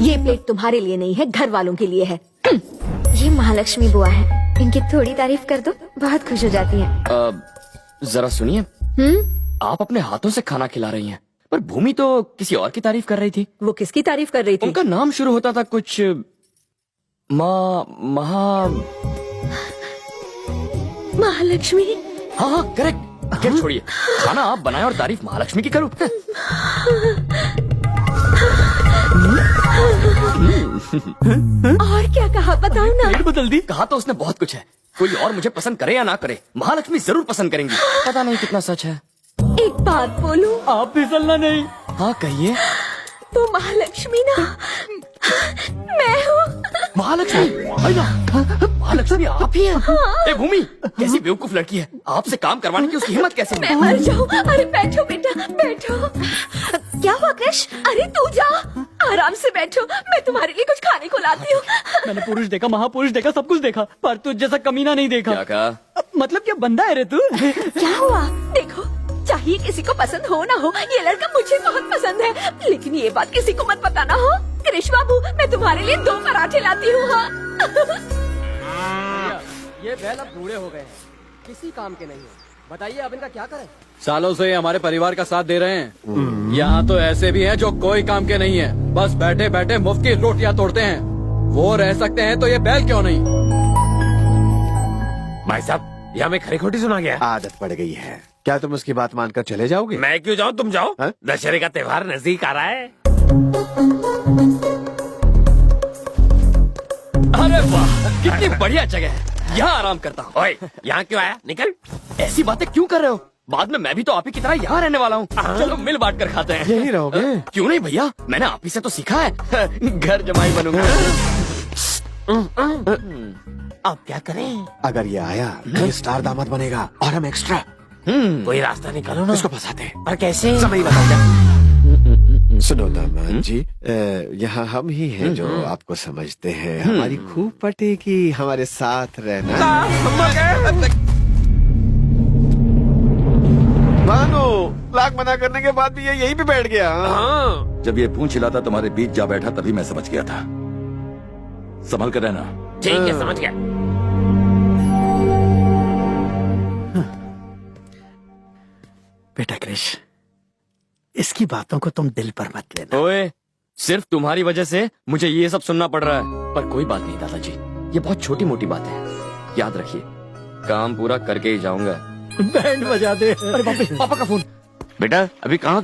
ये प्लेट तुम्हारे लिए नहीं है, घर वालों के लिए है। ये महालक्ष्मी बुआ है, इनकी थोड़ी तारीफ कर दो, बहुत खुश हो जाती हैं। जरा सुनिए, आप अपने हाथों से खाना खिला रही हैं, पर भूमि तो किसी और की तारीफ कर रही थी। वो किसकी तारीफ कर रही थी? उनका नाम शुरू होता था कुछ महालक्ष्मी। हाँ हाँ करेक्ट। क्या छोड़िए, खाना आप बनाए और तारीफ महालक्ष्मी की करूं? और क्या कहा बताओ ना। प्लेट बदल दी। कहा तो उसने बहुत कुछ है, कोई और मुझे पसंद करे या ना करे, महालक्ष्मी जरूर पसंद करेंगी। पता नहीं कितना सच है। एक बात बोलूं? आप फिसलना नहीं। हाँ कहिए। वो महालक्ष्मी ना मैं हूँ। महालक्ष्मी? महालक्ष्मी आप ही हैं? ए भूमि, कैसी बेवकूफ लड़की है, आपसे काम करवाने की उसकी हिम्मत कैसे हुई? मैं मर जाऊँ। अरे बैठो बेटा बैठो। क्या हुआ कृष? अरे तू जा, आराम से बैठो, मैं तुम्हारे लिए कुछ खाने को लाती हूँ। मैंने पुरुष देखा, महापुरुष देखा, सब कुछ देखा, पर तुझ जैसा कमीना नहीं देखा। क्या कहा? मतलब क्या बंदा है रे तू? क्या हुआ? देखो, चाहिए किसी को पसंद हो ना हो, ये लड़का मुझे बहुत पसंद है, लेकिन ये बात किसी को मत बताना हो। कृष बाबू, मैं तुम्हारे लिए 2 पराठे लाती हूँ। हाँ। ये बैल अब बूढ़े हो गए हैं, किसी काम के नहीं है। बताइए अब इनका क्या करें? सालों से हमारे परिवार का साथ दे रहे हैं। यहाँ तो ऐसे भी हैं जो कोई काम के नहीं है, बस बैठे बैठे मुफ्त की रोटियां तोड़ते हैं। वो रह सकते हैं तो ये बैल क्यों नहीं? भाई साहब, यहाँ में खरी खोटी सुना गया। आदत पड़ गई है। क्या तुम उसकी बात मानकर चले जाओगे? मैं क्यों जाऊँ, तुम जाओ। हाँ? दशहरे का त्योहार नजदीक आ रहा है। अरे वाह, कितनी बढ़िया जगह है, यहाँ आराम करता हूँ। ओए, यहाँ क्यों आया? निकल। ऐसी बातें क्यों कर रहे हो? बाद में मैं भी तो आप ही की तरह यहाँ रहने वाला हूँ। चलो मिल बांट कर खाते हैं। यही रहोगे? क्यों नहीं भैया, मैंने आप ही से तो सीखा है। घर जमाई बनूंगा। अब क्या करें? अगर ये आया तो ये स्टार दामाद बनेगा और हम एक्स्ट्रा। कोई रास्ता निकालो ना। इसको फंसाते। पर कैसे? समय बताओ। सुनो दामाद जी, यहाँ हम ही हैं जो आपको समझते हैं। हमारी खूब पटेगी हमारे साथ रहना। मानो, लाख मना करने के बाद भी ये यहीं पे बैठ गया। हाँ। जब ये पूंछ हिलाता तुम्हारे बीच जा बैठा तभी मैं समझ गया था। संभल कर रहना। ठीक है, समझ गया। बेटा कृष, इसकी बातों को तुम दिल पर मत लेना। ओए, सिर्फ तुम्हारी वजह से मुझे ये सब सुनना पड़ रहा है, पर कोई बात नहीं दादाजी, ये बहुत छोटी मोटी बात है। याद रखिए, काम पूरा करके ही जाऊंगा। बैंड बजा दे। अरे बाप रे, पापा का फोन। बेटा अभी कहाँ